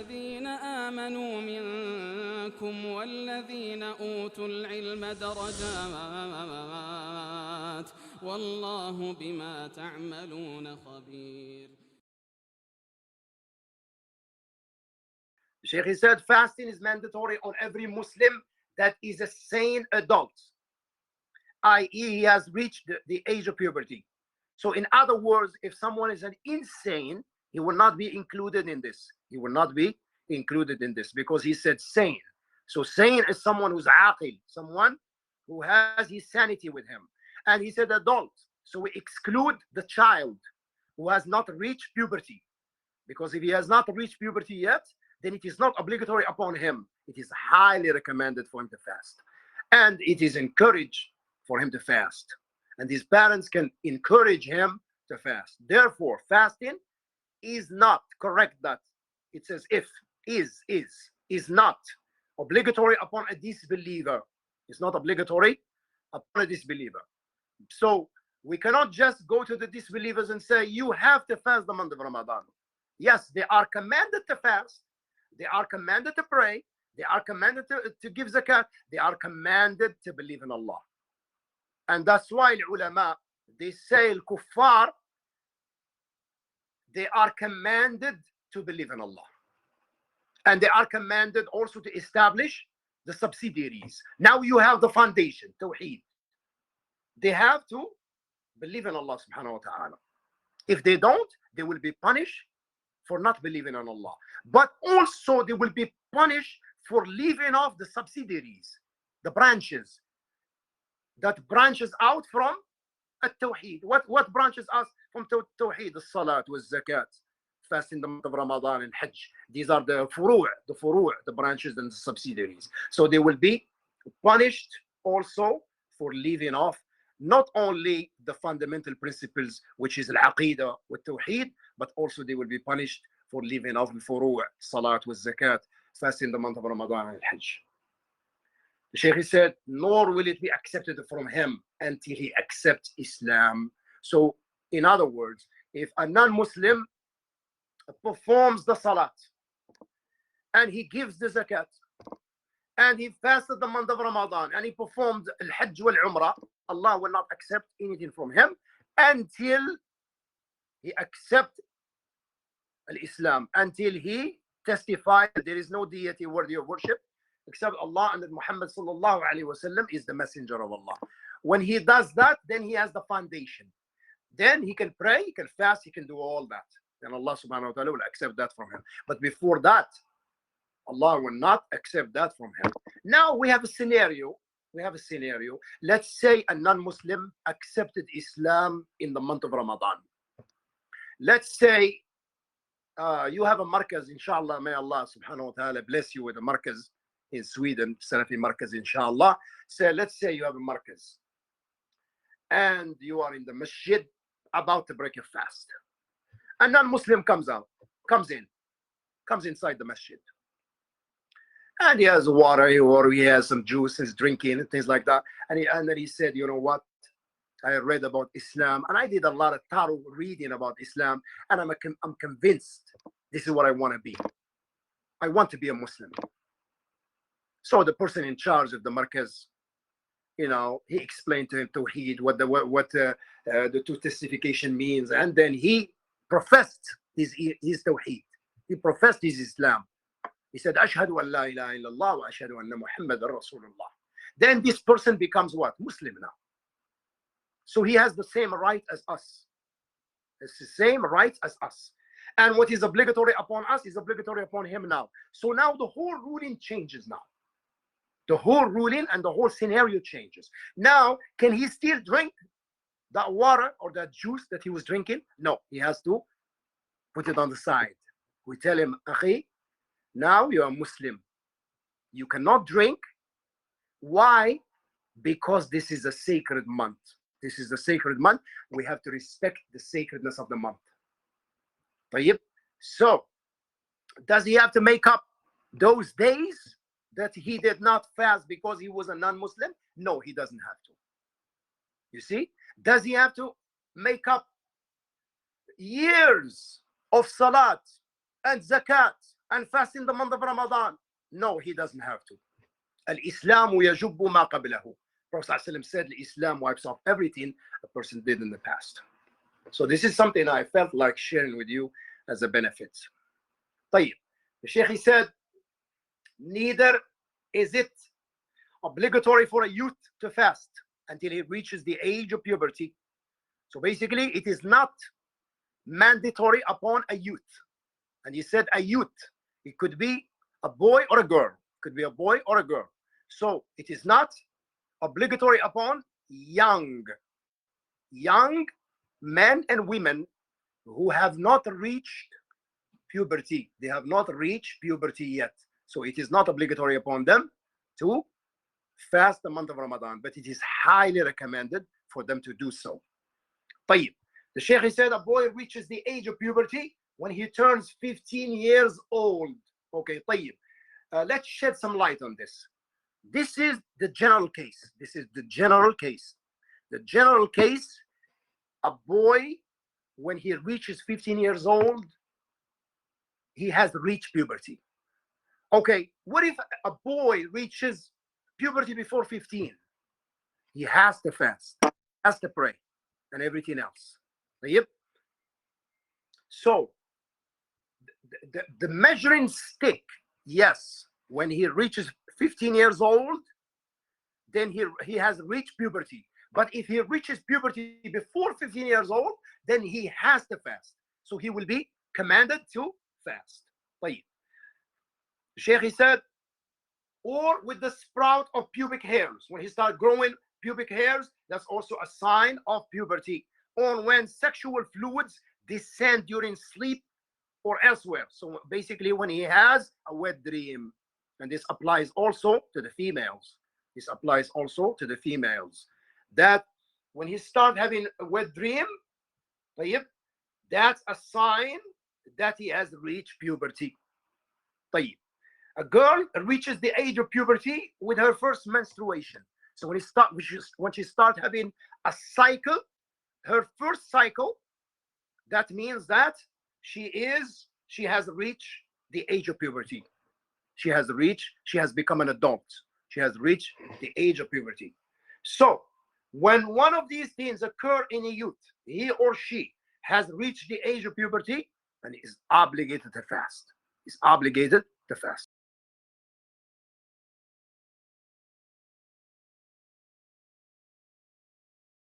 الذين آمنوا منكم والذين أوتوا العلم درجات والله بما تعملون خبير. Shaykh, he said fasting is mandatory on every Muslim that is a sane adult, i.e. he has reached the age of puberty. So in other words, if someone is an insane, he will not be included in this. He will not be included in this because he said sane. So sane is someone who's aqil, someone who has his sanity with him. And he said adult. So we exclude the child who has not reached puberty, because if he has not reached puberty yet, then it is not obligatory upon him. It is highly recommended for him to fast. And it is encouraged for him to fast. And his parents can encourage him to fast. Therefore, fasting is not correct that it says if, is not obligatory upon a disbeliever. It's not obligatory upon a disbeliever. So we cannot just go to the disbelievers and say, you have to fast the month of Ramadan. Yes, they are commanded to fast. They are commanded to pray. They are commanded to give zakat. They are commanded to believe in Allah. And that's why the ulama, they say al-kuffar, they are commanded to believe in Allah. And they are commanded also to establish the subsidiaries. Now you have the foundation, tawheed. They have to believe in Allah subhanahu wa ta'ala. If they don't, they will be punished for not believing in Allah. But also they will be punished for leaving off the subsidiaries, the branches that branches out from at-tawheed. What branches us from tawheed? The salat, was zakat, fasting the month of Ramadan, and hajj. These are the furu', the branches and the subsidiaries. So they will be punished also for leaving off not only the fundamental principles, which is al-aqidah with tawheed, but also they will be punished for leaving off the furu', salat, was zakat, fasting the month of Ramadan and hajj. The Shaykh said, nor will it be accepted from him until he accepts Islam. So, in other words, if a non-Muslim performs the salat and he gives the zakat and he fasted the month of Ramadan and he performed al-hajj wal-umrah, Allah will not accept anything from him until he accepts al-Islam, until he testifies that there is no deity worthy of worship except Allah, and that Muhammad sallallahu alaihi wasallam is the messenger of Allah. When he does that, then he has the foundation. Then he can pray, he can fast, he can do all that. Then Allah subhanahu wa ta'ala will accept that from him. But before that, Allah will not accept that from him. Now we have a scenario. Let's say a non-Muslim accepted Islam in the month of Ramadan. Let's say you have a markaz, inshallah. May Allah subhanahu wa ta'ala bless you with a markaz in Sweden, Salafi markaz, inshallah. So let's say you have a markaz and you are in the masjid about to break your fast. A non-Muslim comes inside the masjid. And he has water, or he has some juice, he's drinking and things like that. And then he said, you know what? I read about Islam and I did a lot of thorough reading about Islam, and I'm convinced this is what I want to be. I want to be a Muslim. So the person in charge of the markaz, you know, he explained to him Tawheed, what the two testification means, and then he professed his Tawheed. He professed his Islam. He said, Ashhadu an la ilaha illallah wa ashhadu anna Muhammadan Rasulullah. Then this person becomes what? Muslim now. So he has the same right as us. It's the same right as us. And what is obligatory upon us is obligatory upon him now. So now the whole ruling changes now. The whole ruling and the whole scenario changes. Now, can he still drink that water or that juice that he was drinking? No, he has to put it on the side. We tell him, Akhi, now you are Muslim. You cannot drink. Why? Because this is a sacred month. This is a sacred month. We have to respect the sacredness of the month. So, does he have to make up those days that he did not fast because he was a non-Muslim? No, he doesn't have to. You see? Does he have to make up years of salat and zakat and fast in the month of Ramadan? No, he doesn't have to. Al-Islamu yajubbu ma qablahu. Prophet ﷺ said, Islam wipes off everything a person did in the past. So this is something I felt like sharing with you as a benefit. طيب. The Shaykh, he said, neither is it obligatory for a youth to fast until he reaches the age of puberty. So basically, it is not mandatory upon a youth. And he said a youth. It could be a boy or a girl. It could be a boy or a girl. So it is not obligatory upon young men and women who have not reached puberty. They have not reached puberty yet. So it is not obligatory upon them to fast the month of Ramadan, but it is highly recommended for them to do so. طيب. The Shaykh, he said a boy reaches the age of puberty when he turns 15 years old. Okay, طيب. Let's shed some light on this. This is the general case. This is the general case. The general case, a boy, when he reaches 15 years old, he has reached puberty. Okay, what if a boy reaches puberty before 15? He has to fast, has to pray, and everything else. Yep. So, the measuring stick, yes, when he reaches 15 years old, then he has reached puberty. But if he reaches puberty before 15 years old, then he has to fast. So he will be commanded to fast. طيب. Shaykh, he said, or with the sprout of pubic hairs. When he starts growing pubic hairs, that's also a sign of puberty. Or when sexual fluids descend during sleep or elsewhere. So basically when he has a wet dream. And this applies also to the females. This applies also to the females. That when he starts having a wet dream, that's a sign that he has reached puberty. A girl reaches the age of puberty with her first menstruation. So when she starts having a cycle, her first cycle, that means that she has reached the age of puberty. She has become an adult. She has reached the age of puberty. So when one of these things occur in a youth, he or she has reached the age of puberty and is obligated to fast. Is obligated to fast.